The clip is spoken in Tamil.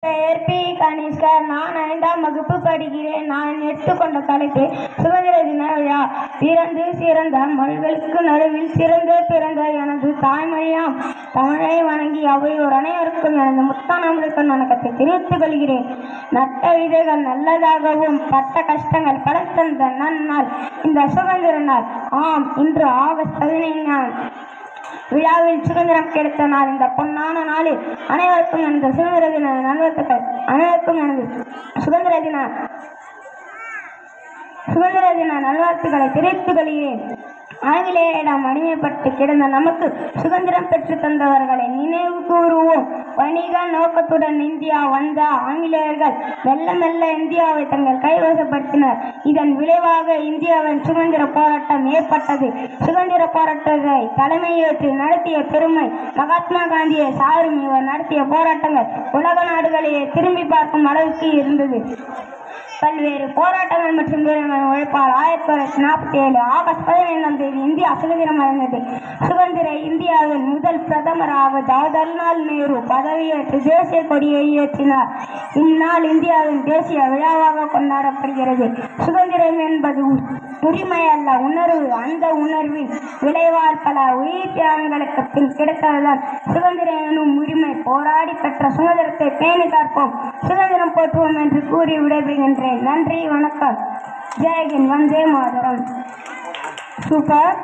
பெயர் பி. கனிஷ்கர். நான் 5ஆம் வகுப்பு படிக்கிறேன். நான் எடுத்துக்கொண்ட தலைப்பு சுதந்திர தின விழா. பிறந்து சிறந்த மொழிகளுக்கு நடுவில் சிறந்த பிறந்த எனது தாய்மொழியாம் தமிழை வணங்கி அவையோர் அனைவருக்கும் எனது முத்தானவர்களுக்கும் வணக்கத்தை தெரிவித்துக் கொள்கிறேன். நட்ட விதைகள் நல்லதாகவும் பட்ட கஷ்டங்கள் பல தந்த நன்னாள் இந்த சுதந்திர நாள். ஆம், இன்று ஆகஸ்ட் 15 விழாவில் சுதந்திரம் கிடைத்த நாள். இந்த பொன்னான நாளில் அனைவருக்கும் எனது சுதந்திர தின நல்வாழ்த்துக்கள். அனைவருக்கும் எனது சுதந்திர தின நல்வாழ்த்துக்களை தெரிவித்துக் கொள்கிறேன். ஆங்கிலேயரிடம் அடிமைப்பட்டு கிடந்த நமக்கு சுதந்திரம் பெற்று தந்தவர்களை நினைவு கூறுவோம். வணிக நோக்கத்துடன் இந்தியா வந்த ஆங்கிலேயர்கள் மெல்ல மெல்ல இந்தியாவை தங்கள் கைவசப்படுத்தினர். இதன் விளைவாக இந்தியாவின் சுதந்திர போராட்டம் ஏற்பட்டது. சுதந்திர போராட்டத்தை தலைமையேற்று நடத்திய பெருமை மகாத்மா காந்தியை சாரும். இவர் நடத்திய போராட்டங்கள் உலக நாடுகளையே திரும்பி பார்க்கும் அளவுக்கு இருந்தது. பல்வேறு போராட்டங்கள் மற்றும் உழைப்பால் 1947 ஆகஸ்ட் 15 இந்தியா சுதந்திரம் அடைந்தது. சுதந்திர இந்தியாவின் முதல் பிரதமராக ஜவஹர்லால் நேரு பதவியேற்று தேசிய கொடியை ஏற்றினார். இந்நாள் இந்தியாவின் தேசிய விழாவாக கொண்டாடப்படுகிறது. சுதந்திரம் என்பது உரிமை அல்ல, உணர்வு. அந்த உணர்வின் விளைவால் பல உயிர் தியாகங்களுக்கு பின் கிடைத்ததுதான் சுதந்திரம் எனும் உரிமை. போராடி பெற்ற சுதந்திரத்தை பேணி காப்போம், சுதந்திரம் போற்றுவோம் என்று கூறி விடைபெறுகின்றேன். நன்றி, வணக்கம். ஜெய் ஹிந்த், வந்தே மாதரம். சூப்பர்.